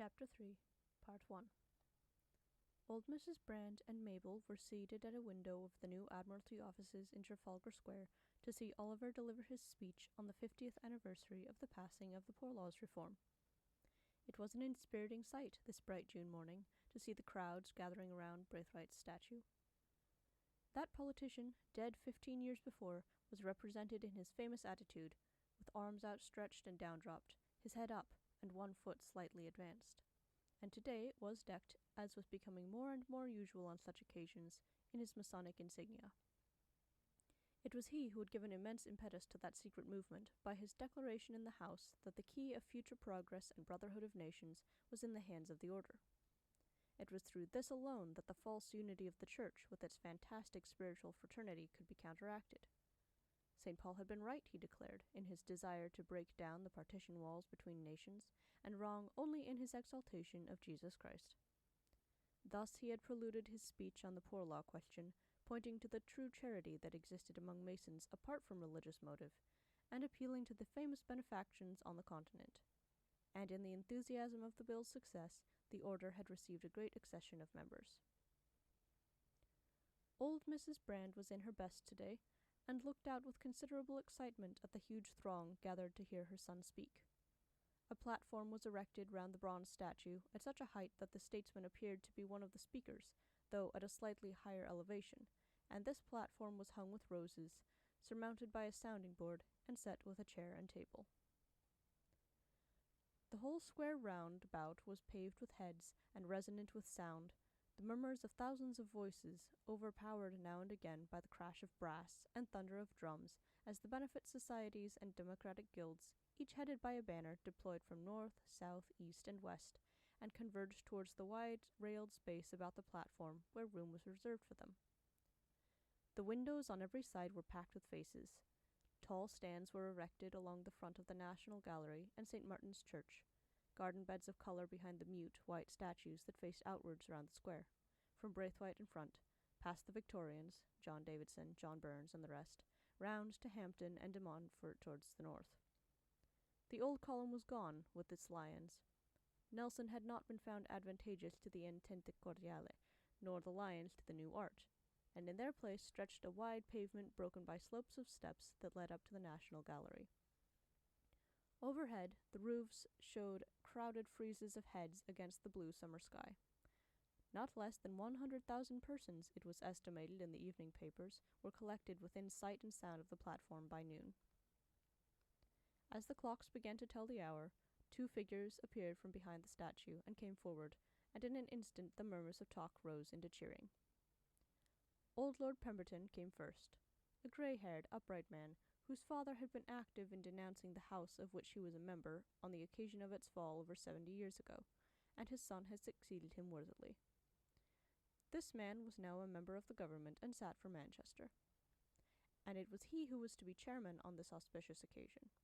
Chapter 3, Part 1. Old Mrs. Brand and Mabel were seated at a window of the new Admiralty offices in Trafalgar Square to see Oliver deliver his speech on the 50th anniversary of the passing of the Poor Laws Reform. It was an inspiriting sight this bright June morning to see the crowds gathering around Braithwaite's statue. That politician, dead 15 years before, was represented in his famous attitude, with arms outstretched and down-dropped, his head up, and one foot slightly advanced. And today it was decked, as was becoming more and more usual on such occasions, in his Masonic insignia. It was he who had given immense impetus to that secret movement by his declaration in the House that the key of future progress and brotherhood of nations was in the hands of the order. It was through this alone that the false unity of the Church with its fantastic spiritual fraternity could be counteracted. St. Paul had been right, he declared, in his desire to break down the partition walls between nations, and wrong only in his exaltation of Jesus Christ. Thus he had preluded his speech on the poor law question, pointing to the true charity that existed among Masons apart from religious motive, and appealing to the famous benefactions on the continent. And in the enthusiasm of the bill's success, the order had received a great accession of members. Old Mrs. Brand was in her best today, and looked out with considerable excitement at the huge throng gathered to hear her son speak. A platform was erected round the bronze statue at such a height that the statesman appeared to be one of the speakers, though at a slightly higher elevation, and this platform was hung with roses, surmounted by a sounding board, and set with a chair and table. The whole square round about was paved with heads, and resonant with sound, the murmurs of thousands of voices, overpowered now and again by the crash of brass and thunder of drums, as the benefit societies and democratic guilds, each headed by a banner, deployed from north, south, east, and west, and converged towards the wide railed space about the platform where room was reserved for them. The windows on every side were packed with faces. Tall stands were erected along the front of the National Gallery and St. Martin's Church, garden beds of colour behind the mute, white statues that faced outwards round the square, from Braithwaite in front, past the Victorians, John Davidson, John Burns, and the rest, round to Hampton and de Montfort towards the north. The old column was gone, with its lions. Nelson had not been found advantageous to the Entente Cordiale, nor the lions to the new art, and in their place stretched a wide pavement broken by slopes of steps that led up to the National Gallery. Overhead, the roofs showed crowded friezes of heads against the blue summer sky. Not less than 100,000 persons, it was estimated in the evening papers, were collected within sight and sound of the platform by noon. As the clocks began to tell the hour, two figures appeared from behind the statue and came forward, and in an instant the murmurs of talk rose into cheering. Old Lord Pemberton came first, a grey-haired, upright man, whose father had been active in denouncing the house of which he was a member on the occasion of its fall over 70 years ago, and his son had succeeded him worthily. This man was now a member of the government and sat for Manchester, and it was he who was to be chairman on this auspicious occasion.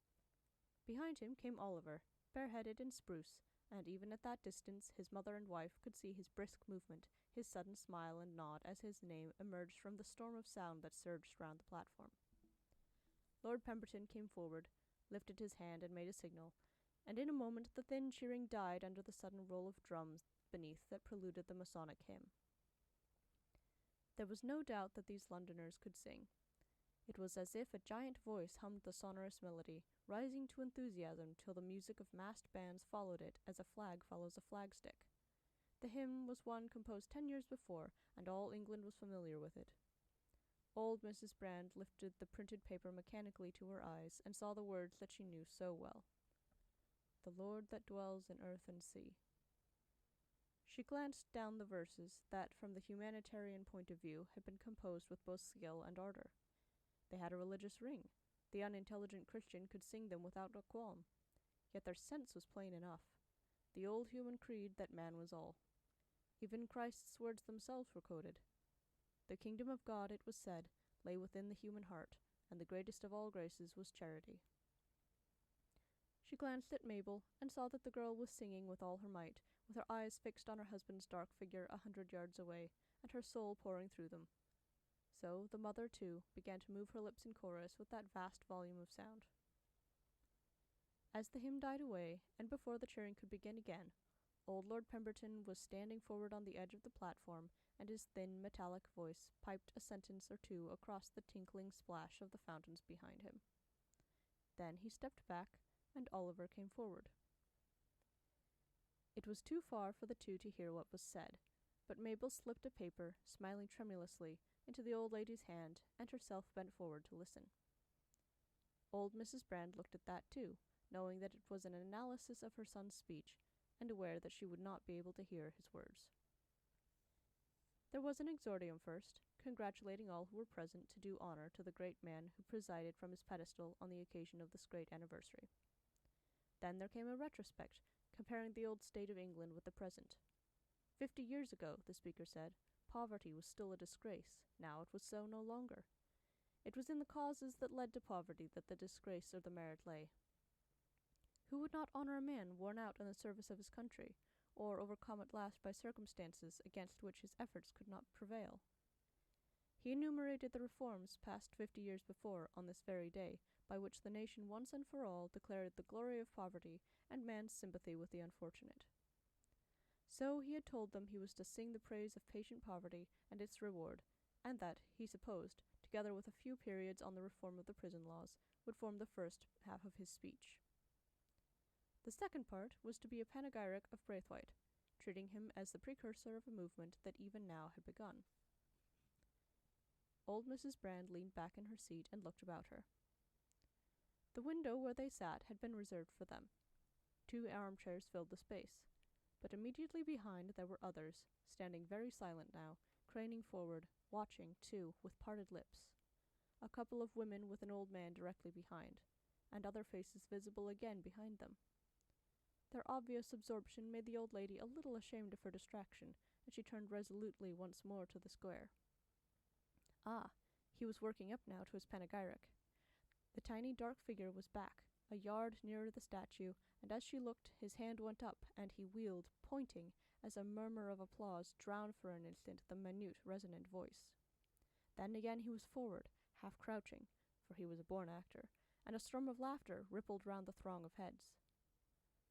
Behind him came Oliver, bareheaded and spruce, and even at that distance his mother and wife could see his brisk movement, his sudden smile and nod as his name emerged from the storm of sound that surged round the platform. Lord Pemberton came forward, lifted his hand and made a signal, and in a moment the thin cheering died under the sudden roll of drums beneath that preluded the Masonic hymn. There was no doubt that these Londoners could sing. It was as if a giant voice hummed the sonorous melody, rising to enthusiasm till the music of massed bands followed it as a flag follows a flagstick. The hymn was one composed 10 years before, and all England was familiar with it. Old Mrs. Brand lifted the printed paper mechanically to her eyes, and saw the words that she knew so well. "The Lord that dwells in earth and sea." She glanced down the verses that, from the humanitarian point of view, had been composed with both skill and ardour. They had a religious ring. The unintelligent Christian could sing them without a qualm. Yet their sense was plain enough. The old human creed that man was all. Even Christ's words themselves were quoted. The kingdom of God, it was said, lay within the human heart, and the greatest of all graces was charity. She glanced at Mabel, and saw that the girl was singing with all her might, with her eyes fixed on her husband's dark figure 100 yards away, and her soul pouring through them. So the mother, too, began to move her lips in chorus with that vast volume of sound. As the hymn died away, and before the cheering could begin again, Old Lord Pemberton was standing forward on the edge of the platform, and his thin, metallic voice piped a sentence or two across the tinkling splash of the fountains behind him. Then he stepped back, and Oliver came forward. It was too far for the two to hear what was said, but Mabel slipped a paper, smiling tremulously, into the old lady's hand, and herself bent forward to listen. Old Mrs. Brand looked at that too, knowing that it was an analysis of her son's speech, and aware that she would not be able to hear his words. There was an exordium first, congratulating all who were present to do honor to the great man who presided from his pedestal on the occasion of this great anniversary. Then there came a retrospect, comparing the old state of England with the present. 50 years ago, the speaker said, poverty was still a disgrace. Now it was so no longer. It was in the causes that led to poverty that the disgrace or the merit lay. Who would not honor a man worn out in the service of his country, or overcome at last by circumstances against which his efforts could not prevail? He enumerated the reforms passed 50 years before on this very day, by which the nation once and for all declared the glory of poverty and man's sympathy with the unfortunate. So he had told them he was to sing the praise of patient poverty and its reward, and that, he supposed, together with a few periods on the reform of the prison laws, would form the first half of his speech. The second part was to be a panegyric of Braithwaite, treating him as the precursor of a movement that even now had begun. Old Mrs. Brand leaned back in her seat and looked about her. The window where they sat had been reserved for them. 2 armchairs filled the space, but immediately behind there were others, standing very silent now, craning forward, watching, too, with parted lips. A couple of women with an old man directly behind, and other faces visible again behind them. Their obvious absorption made the old lady a little ashamed of her distraction, and she turned resolutely once more to the square. Ah, he was working up now to his panegyric. The tiny dark figure was back, a yard nearer the statue, and as she looked, his hand went up, and he wheeled, pointing, as a murmur of applause drowned for an instant the minute, resonant voice. Then again he was forward, half crouching, for he was a born actor, and a storm of laughter rippled round the throng of heads.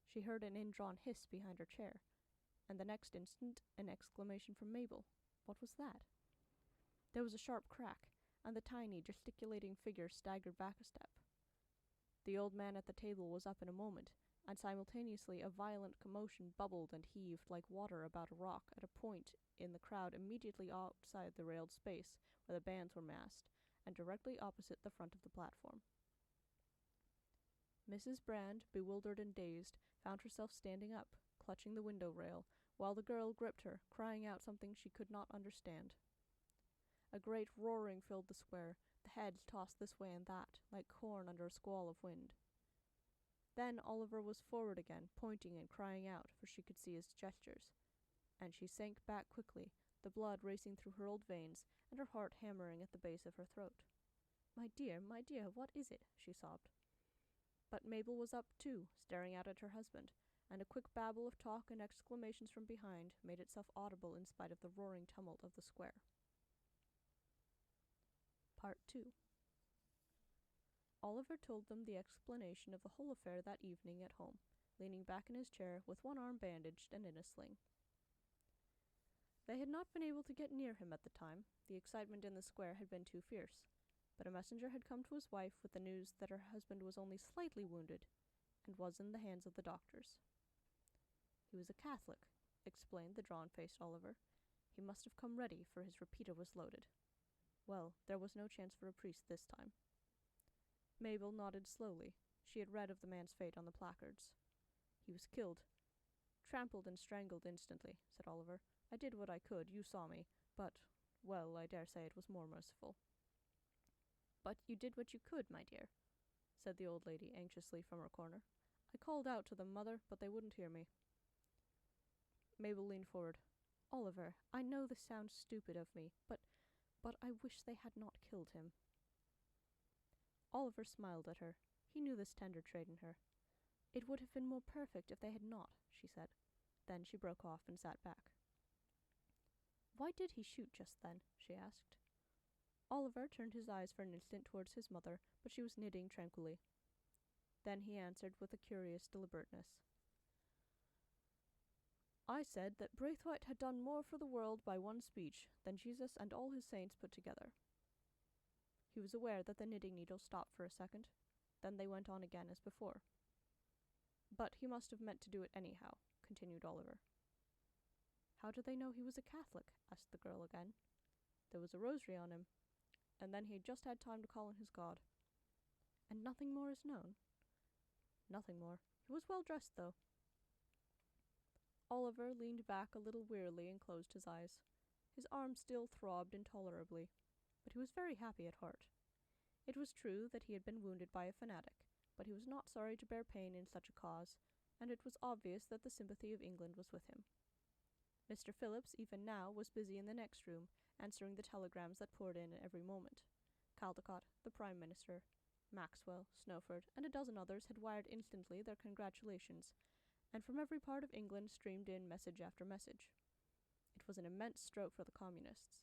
She heard an indrawn hiss behind her chair, and the next instant an exclamation from Mabel. What was that? There was a sharp crack, and the tiny, gesticulating figure staggered back a step. The old man at the table was up in a moment, and simultaneously a violent commotion bubbled and heaved like water about a rock at a point in the crowd immediately outside the railed space where the bands were massed, and directly opposite the front of the platform. Mrs. Brand, bewildered and dazed, found herself standing up, clutching the window rail, while the girl gripped her, crying out something she could not understand. A great roaring filled the square, the heads tossed this way and that, like corn under a squall of wind. Then Oliver was forward again, pointing and crying out, for she could see his gestures. And she sank back quickly, the blood racing through her old veins, and her heart hammering at the base of her throat. my dear, what is it?" she sobbed. But Mabel was up too, staring out at her husband, and a quick babble of talk and exclamations from behind made itself audible in spite of the roaring tumult of the square. Part 2. Oliver told them the explanation of the whole affair that evening at home, leaning back in his chair with one arm bandaged and in a sling. They had not been able to get near him at the time. The excitement in the square had been too fierce, but a messenger had come to his wife with the news that her husband was only slightly wounded, and was in the hands of the doctors. "He was a Catholic," explained the drawn-faced Oliver. "He must have come ready, for his repeater was loaded." Well, there was no chance for a priest this time. Mabel nodded slowly. She had read of the man's fate on the placards. "He was killed. Trampled and strangled instantly," said Oliver. "I did what I could, you saw me, but, well, I dare say it was more merciful." "But you did what you could, my dear," said the old lady anxiously from her corner. "I called out to them, mother, but they wouldn't hear me." Mabel leaned forward. "Oliver, I know this sounds stupid of me, but I wish they had not killed him." Oliver smiled at her. He knew this tender trait in her. "It would have been more perfect if they had not," she said. Then she broke off and sat back. "Why did he shoot just then?" she asked. Oliver turned his eyes for an instant towards his mother, but she was knitting tranquilly. Then he answered with a curious deliberateness. I said that Braithwaite had done more for the world by one speech than Jesus and all his saints put together. He was aware that the knitting needle stopped for a second. Then they went on again as before. But he must have meant to do it anyhow, continued Oliver. How do they know he was a Catholic? Asked the girl again. There was a rosary on him, and then he had just had time to call on his God. And nothing more is known? Nothing more. He was well dressed, though. Oliver leaned back a little wearily and closed his eyes. His arm still throbbed intolerably, but he was very happy at heart. It was true that he had been wounded by a fanatic, but he was not sorry to bear pain in such a cause, and it was obvious that the sympathy of England was with him. Mr. Phillips, even now, was busy in the next room, answering the telegrams that poured in every moment. Caldecott, the Prime Minister, Maxwell, Snowford, and a dozen others had wired instantly their congratulations, and from every part of England streamed in message after message. It was an immense stroke for the Communists.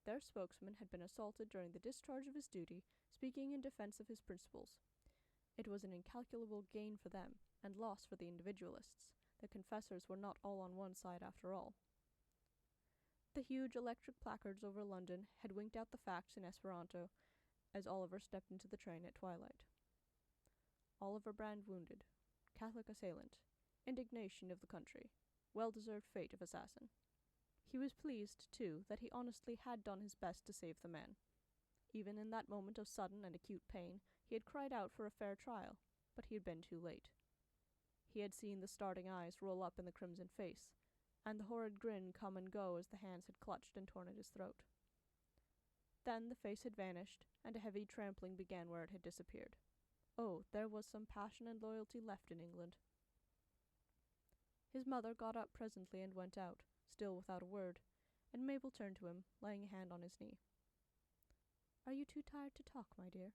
Their spokesman had been assaulted during the discharge of his duty, speaking in defense of his principles. It was an incalculable gain for them, and loss for the individualists. The confessors were not all on one side after all. The huge electric placards over London had winked out the facts in Esperanto as Oliver stepped into the train at twilight. Oliver Brand wounded. Catholic assailant. Indignation of the country. Well-deserved fate of assassin. He was pleased, too, that he honestly had done his best to save the man. Even in that moment of sudden and acute pain, he had cried out for a fair trial, but he had been too late. He had seen the starting eyes roll up in the crimson face, and the horrid grin come and go as the hands had clutched and torn at his throat. Then the face had vanished, and a heavy trampling began where it had disappeared. Oh, there was some passion and loyalty left in England. His mother got up presently and went out, still without a word, and Mabel turned to him, laying a hand on his knee. "Are you too tired to talk, my dear?"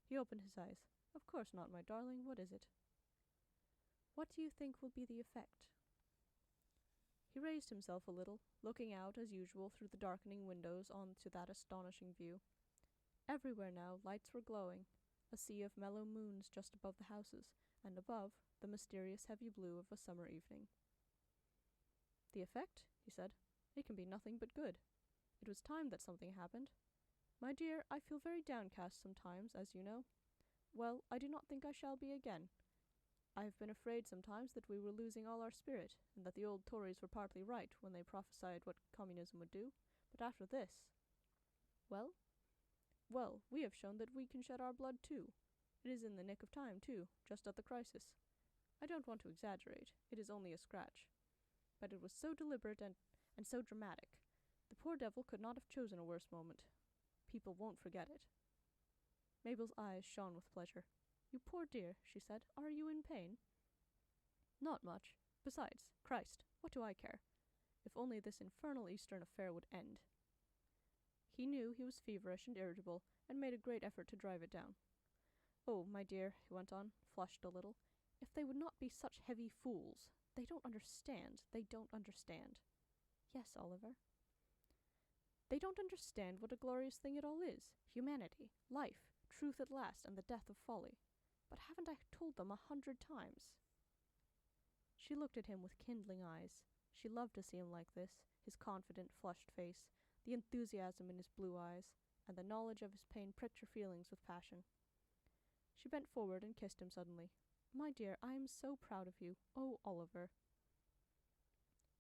He opened his eyes. "Of course not, my darling. What is it?" "What do you think will be the effect?" He raised himself a little, looking out, as usual, through the darkening windows on to that astonishing view. Everywhere now lights were glowing, a sea of mellow moons just above the houses, and above, the mysterious heavy blue of a summer evening. "The effect?" he said. "It can be nothing but good. It was time that something happened. My dear, I feel very downcast sometimes, as you know. Well, I do not think I shall be again. I have been afraid sometimes that we were losing all our spirit, and that the old Tories were partly right when they prophesied what communism would do. But after this... Well? Well, we have shown that we can shed our blood too. It is in the nick of time, too, just at the crisis. I don't want to exaggerate. It is only a scratch. But it was so deliberate and so dramatic. The poor devil could not have chosen a worse moment. People won't forget it." Mabel's eyes shone with pleasure. "You poor dear," she said. "Are you in pain?" "Not much. Besides, Christ, what do I care? If only this infernal Eastern affair would end." He knew he was feverish and irritable, and made a great effort to drive it down. "Oh, my dear," he went on, flushed a little, "if they would not be such heavy fools. They don't understand. They don't understand." "Yes, Oliver." "They don't understand what a glorious thing it all is. Humanity, life, truth at last, and the death of folly. But haven't I told them 100 times? She looked at him with kindling eyes. She loved to see him like this, his confident, flushed face, the enthusiasm in his blue eyes, and the knowledge of his pain pricked her feelings with passion. She bent forward and kissed him suddenly. "My dear, I am so proud of you. Oh, Oliver."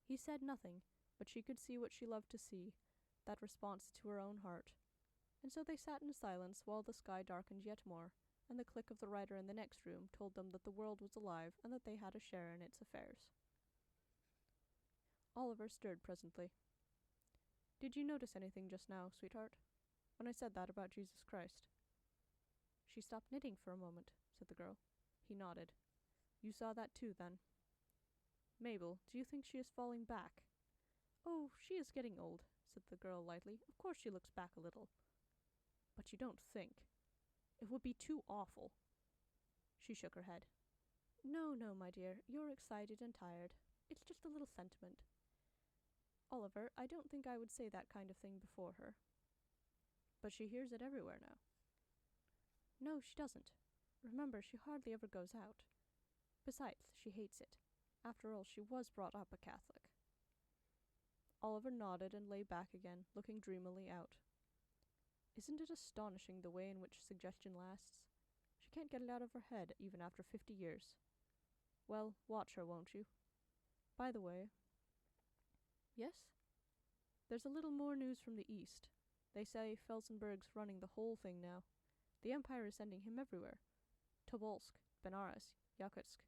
He said nothing, but she could see what she loved to see, that response to her own heart. And so they sat in silence while the sky darkened yet more, and the click of the writer in the next room told them that the world was alive and that they had a share in its affairs. Oliver stirred presently. "Did you notice anything just now, sweetheart, when I said that about Jesus Christ?" She stopped knitting for a moment, said the girl. He nodded. "You saw that too, then?" "Mabel, do you think she is falling back?" "Oh, she is getting old," said the girl lightly. "Of course she looks back a little." "But you don't think... It would be too awful." She shook her head. No, my dear, you're excited and tired. It's just a little sentiment. Oliver, I don't think I would say that kind of thing before her." "But she hears it everywhere now." "No, she doesn't. Remember, she hardly ever goes out. Besides, she hates it. After all, she was brought up a Catholic. Oliver nodded and lay back again, looking dreamily out. Isn't it astonishing the way in which suggestion lasts? She can't get it out of her head, even after 50 years. Well, watch her, won't you? By the way... Yes? There's a little more news from the east. They say Felsenburgh's running the whole thing now. The Empire is sending him everywhere. Tobolsk, Benares, Yakutsk.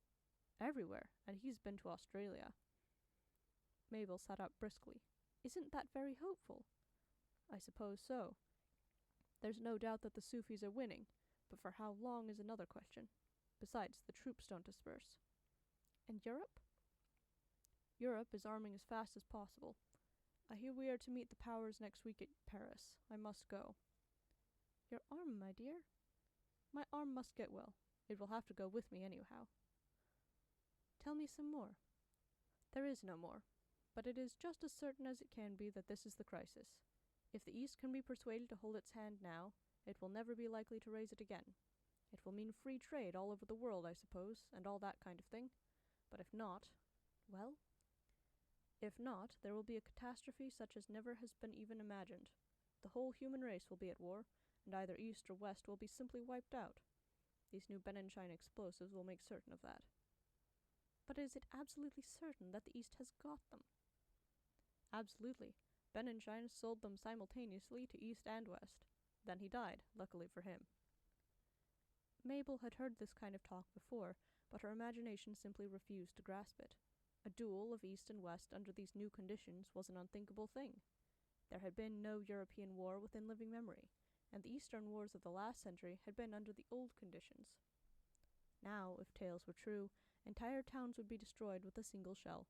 Everywhere, and he's been to Australia. Mabel sat up briskly. Isn't that very hopeful? I suppose so. There's no doubt that the Sufis are winning, but for how long is another question. Besides, the troops don't disperse. And Europe? Europe is arming as fast as possible. I hear we are to meet the powers next week at Paris. I must go. Your arm, my dear? My arm must get well. It will have to go with me anyhow. Tell me some more. There is no more, but it is just as certain as it can be that this is the crisis. If the East can be persuaded to hold its hand now, it will never be likely to raise it again. It will mean free trade all over the world, I suppose, and all that kind of thing. But if not, well? If not, there will be a catastrophe such as never has been even imagined. The whole human race will be at war, and either East or West will be simply wiped out. These new Benson explosives will make certain of that. But is it absolutely certain that the East has got them? Absolutely. Benson sold them simultaneously to East and West. Then he died, luckily for him. Mabel had heard this kind of talk before, but her imagination simply refused to grasp it. A duel of East and West under these new conditions was an unthinkable thing. There had been no European war within living memory, and the Eastern wars of the last century had been under the old conditions. Now, if tales were true, entire towns would be destroyed with a single shell.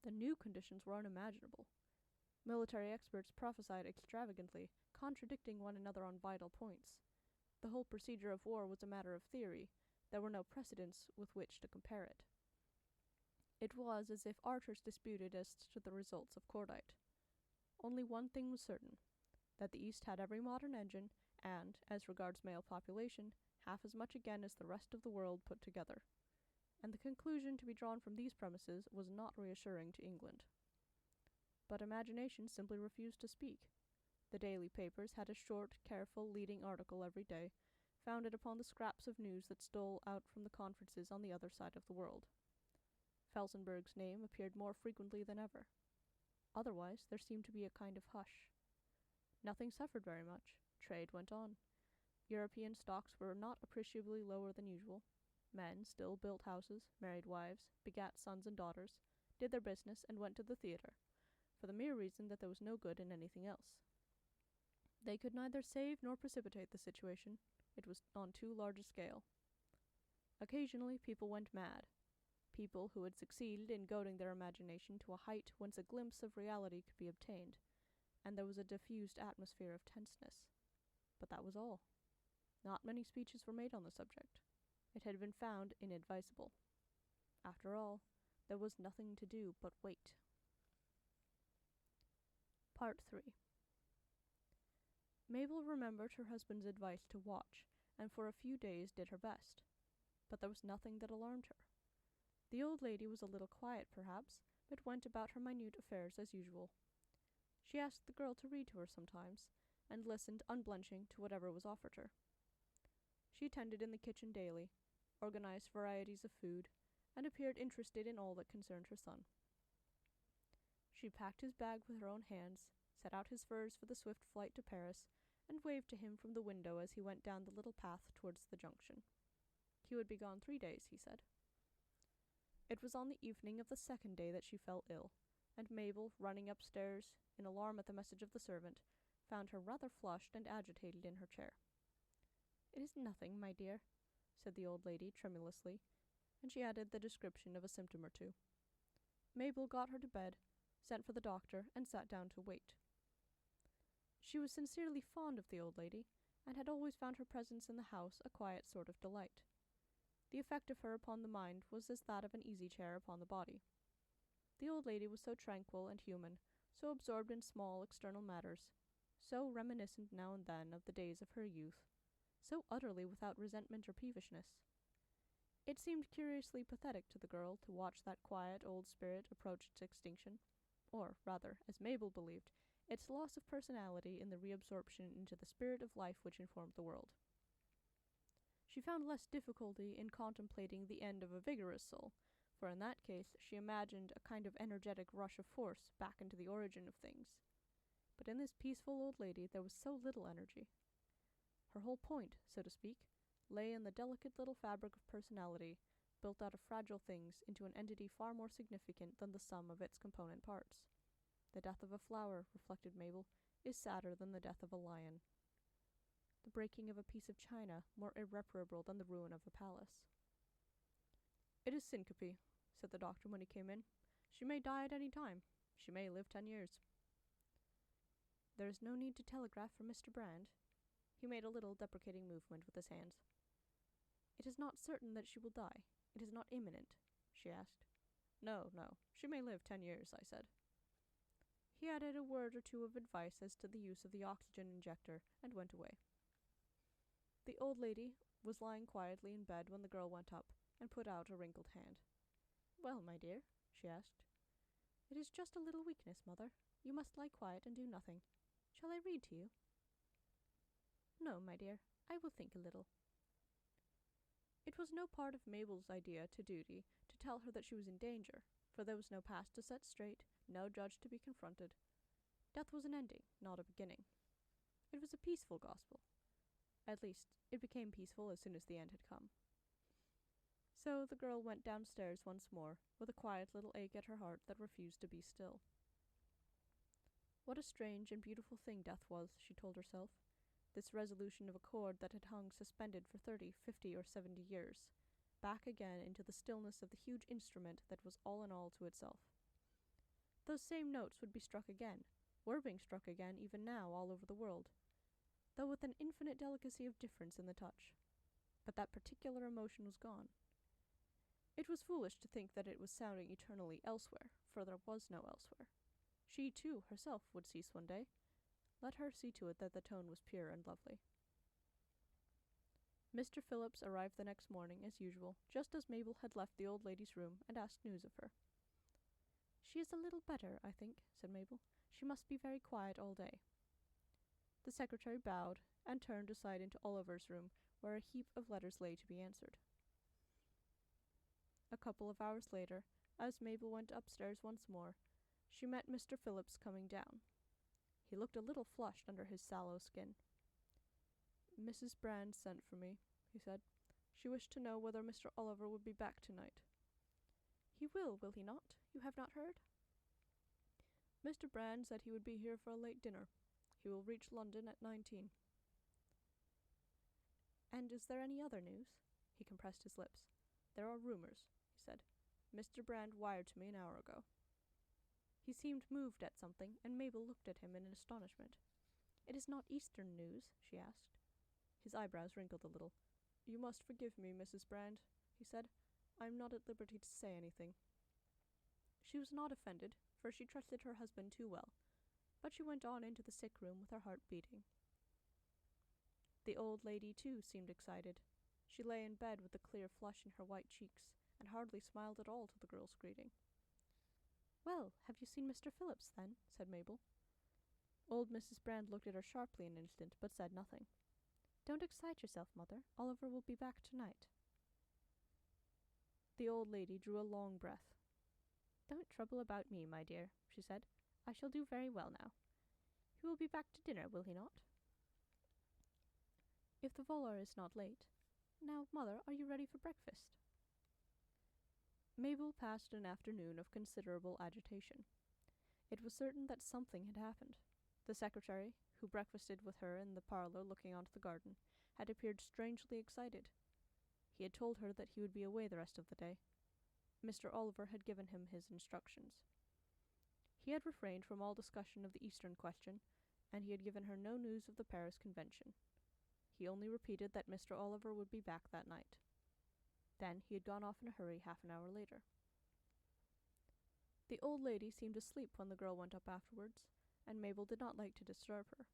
The new conditions were unimaginable. Military experts prophesied extravagantly, contradicting one another on vital points. The whole procedure of war was a matter of theory. There were no precedents with which to compare it. It was as if archers disputed as to the results of cordite. Only one thing was certain, that the East had every modern engine, and, as regards male population, half as much again as the rest of the world put together. And the conclusion to be drawn from these premises was not reassuring to England. But imagination simply refused to speak. The daily papers had a short, careful, leading article every day, founded upon the scraps of news that stole out from the conferences on the other side of the world. Felsenburgh's name appeared more frequently than ever. Otherwise, there seemed to be a kind of hush. Nothing suffered very much. Trade went on. European stocks were not appreciably lower than usual. Men still built houses, married wives, begat sons and daughters, did their business, and went to the theatre, for the mere reason that there was no good in anything else. They could neither save nor precipitate the situation. It was on too large a scale. Occasionally people went mad. People who had succeeded in goading their imagination to a height whence a glimpse of reality could be obtained, and there was a diffused atmosphere of tenseness. But that was all. Not many speeches were made on the subject. It had been found inadvisable. After all, there was nothing to do but wait. Part 3. Mabel remembered her husband's advice to watch, and for a few days did her best. But there was nothing that alarmed her. The old lady was a little quiet, perhaps, but went about her minute affairs as usual. She asked the girl to read to her sometimes, and listened unblenching to whatever was offered her. She attended in the kitchen daily, organized varieties of food, and appeared interested in all that concerned her son. She packed his bag with her own hands, set out his furs for the swift flight to Paris, and waved to him from the window as he went down the little path towards the junction. He would be gone 3 days, he said. It was on the evening of the second day that she fell ill, and Mabel, running upstairs, in alarm at the message of the servant, found her rather flushed and agitated in her chair. "It is nothing, my dear," said the old lady tremulously, and she added the description of a symptom or two. Mabel got her to bed, sent for the doctor, and sat down to wait. She was sincerely fond of the old lady, and had always found her presence in the house a quiet sort of delight. The effect of her upon the mind was as that of an easy chair upon the body. The old lady was so tranquil and human, so absorbed in small external matters, so reminiscent now and then of the days of her youth, so utterly without resentment or peevishness. It seemed curiously pathetic to the girl to watch that quiet old spirit approach its extinction, or, rather, as Mabel believed, its loss of personality in the reabsorption into the spirit of life which informed the world. She found less difficulty in contemplating the end of a vigorous soul, for in that case she imagined a kind of energetic rush of force back into the origin of things. But in this peaceful old lady there was so little energy. Her whole point, so to speak, lay in the delicate little fabric of personality, built out of fragile things into an entity far more significant than the sum of its component parts. The death of a flower, reflected Mabel, is sadder than the death of a lion. The breaking of a piece of china more irreparable than the ruin of a palace. "It is syncope," said the doctor when he came in. "She may die at any time. She may live 10 years. "There is no need to telegraph for Mr. Brand." He made a little deprecating movement with his hands. "It is not certain that she will die. It is not imminent," she asked. No. She may live 10 years, I said." He added a word or two of advice as to the use of the oxygen injector, and went away. The old lady was lying quietly in bed when the girl went up, and put out a wrinkled hand. "Well, my dear?" she asked. "It is just a little weakness, mother. You must lie quiet and do nothing. Shall I read to you?" "No, my dear. I will think a little." It was no part of Mabel's idea to duty to tell her that she was in danger, for there was no past to set straight, no judge to be confronted. Death was an ending, not a beginning. It was a peaceful gospel. At least, it became peaceful as soon as the end had come. So the girl went downstairs once more, with a quiet little ache at her heart that refused to be still. What a strange and beautiful thing death was, she told herself. This resolution of a cord that had hung suspended for 30, 50, or 70 years, back again into the stillness of the huge instrument that was all in all to itself. Those same notes would be struck again, were being struck again even now all over the world, though with an infinite delicacy of difference in the touch. But that particular emotion was gone. It was foolish to think that it was sounding eternally elsewhere, for there was no elsewhere. She, too, herself, would cease one day. Let her see to it that the tone was pure and lovely. Mr. Phillips arrived the next morning, as usual, just as Mabel had left the old lady's room, and asked news of her. "She is a little better, I think," said Mabel. "She must be very quiet all day." The secretary bowed, and turned aside into Oliver's room, where a heap of letters lay to be answered. A couple of hours later, as Mabel went upstairs once more, she met Mr. Phillips coming down. He looked a little flushed under his sallow skin. "Mrs. Brand sent for me," he said. "She wished to know whether Mr. Oliver would be back tonight." "He will he not? You have not heard?" "Mr. Brand said he would be here for a late dinner. He will reach London at 19. "And is there any other news?" He compressed his lips. "There are rumors," he said. "Mr. Brand wired to me an hour ago." He seemed moved at something, and Mabel looked at him in astonishment. "It is not Eastern news?" she asked. His eyebrows wrinkled a little. "You must forgive me, Mrs. Brand," he said. "I am not at liberty to say anything." She was not offended, for she trusted her husband too well, but she went on into the sick room with her heart beating. The old lady, too, seemed excited. She lay in bed with a clear flush in her white cheeks, and hardly smiled at all to the girl's greeting. "Well, have you seen Mr. Phillips, then?" said Mabel. Old Mrs. Brand looked at her sharply an instant, but said nothing. "Don't excite yourself, mother. Oliver will be back tonight." The old lady drew a long breath. "Don't trouble about me, my dear," she said. "I shall do very well now. He will be back to dinner, will he not?" "If the volor is not late. Now, mother, are you ready for breakfast?" Mabel passed an afternoon of considerable agitation. It was certain that something had happened. The secretary, who breakfasted with her in the parlour looking onto the garden, had appeared strangely excited. He had told her that he would be away the rest of the day. Mr. Oliver had given him his instructions. He had refrained from all discussion of the Eastern question, and he had given her no news of the Paris Convention. He only repeated that Mr. Oliver would be back that night. Then he had gone off in a hurry half an hour later. The old lady seemed asleep when the girl went up afterwards, and Mabel did not like to disturb her.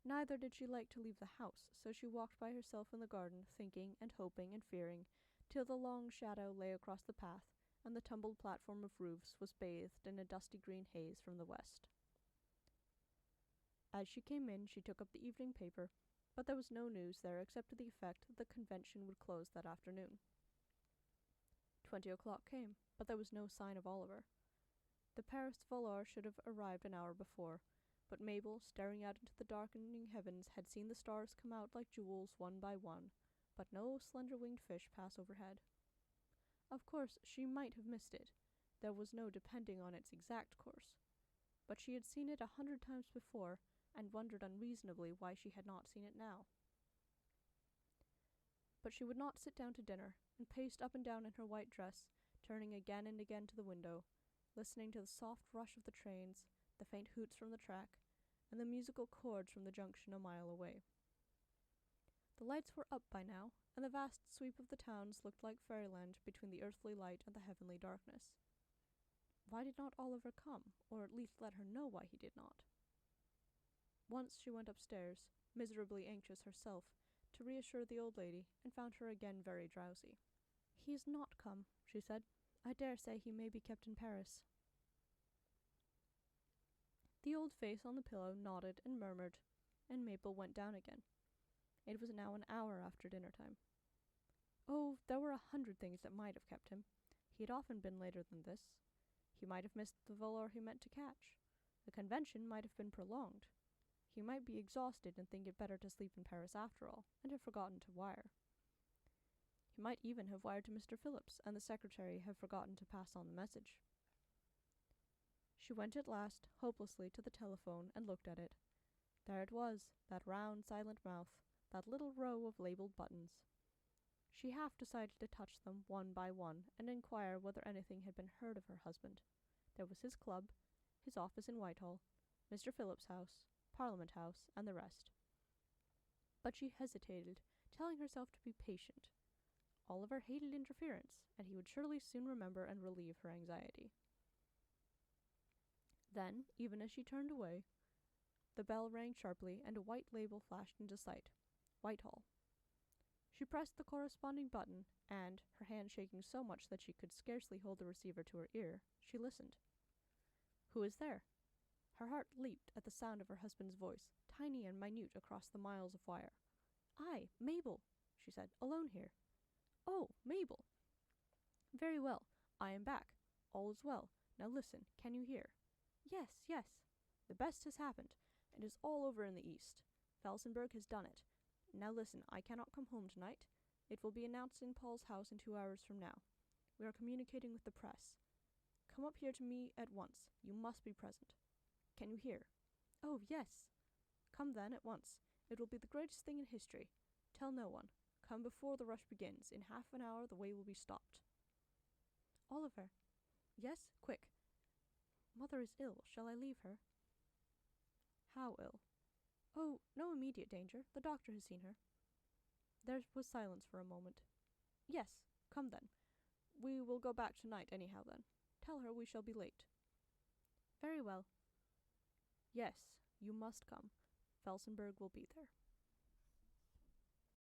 Neither did she like to leave the house, so she walked by herself in the garden, thinking and hoping and fearing, till the long shadow lay across the path, and the tumbled platform of roofs was bathed in a dusty green haze from the west. As she came in, she took up the evening paper, but there was no news there except to the effect that the convention would close that afternoon. 20 o'clock came, but there was no sign of Oliver. The Paris volor should have arrived an hour before, but Mabel, staring out into the darkening heavens, had seen the stars come out like jewels one by one, but no slender-winged fish pass overhead. Of course, she might have missed it. There was no depending on its exact course. But she had seen it 100 times before, and wondered unreasonably why she had not seen it now. But she would not sit down to dinner, and paced up and down in her white dress, turning again and again to the window, listening to the soft rush of the trains, the faint hoots from the track, and the musical chords from the junction a mile away. The lights were up by now, and the vast sweep of the towns looked like fairyland between the earthly light and the heavenly darkness. Why did not Oliver come, or at least let her know why he did not? Once she went upstairs, miserably anxious herself, to reassure the old lady, and found her again very drowsy. "He is not come," she said. "I dare say he may be kept in Paris." The old face on the pillow nodded and murmured, and Mabel went down again. It was now an hour after dinner-time. Oh, there were 100 things that might have kept him. He had often been later than this. He might have missed the volor he meant to catch. The convention might have been prolonged. He might be exhausted and think it better to sleep in Paris after all, and have forgotten to wire. He might even have wired to Mr. Phillips, and the secretary have forgotten to pass on the message. She went at last, hopelessly, to the telephone and looked at it. There it was, that round, silent mouth, that little row of labeled buttons. She half decided to touch them one by one and inquire whether anything had been heard of her husband. There was his club, his office in Whitehall, Mr. Phillips' house, Parliament House, and the rest. But she hesitated, telling herself to be patient. Oliver hated interference, and he would surely soon remember and relieve her anxiety. Then, even as she turned away, the bell rang sharply, and a white label flashed into sight. Whitehall. She pressed the corresponding button, and, her hand shaking so much that she could scarcely hold the receiver to her ear, she listened. "Who is there?" Her heart leaped at the sound of her husband's voice, tiny and minute across the miles of wire. "I, Mabel," she said, "alone here." "Oh, Mabel." "Very well. I am back. All is well. Now listen, can you hear?" "Yes, yes." "The best has happened. It is all over in the East. Felsenburgh has done it. Now listen, I cannot come home tonight. It will be announced in Paul's house in 2 hours from now. We are communicating with the press. Come up here to me at once. You must be present. Can you hear?" "Oh, yes." "Come then, at once. It will be the greatest thing in history. Tell no one. Come before the rush begins. In half an hour the way will be stopped." "Oliver." "Yes, quick." "Mother is ill. Shall I leave her?" "How ill?" "Oh, no immediate danger. The doctor has seen her." There was silence for a moment. "Yes, come then. We will go back tonight anyhow then. Tell her we shall be late." "Very well." "Yes, you must come. Felsenburgh will be there."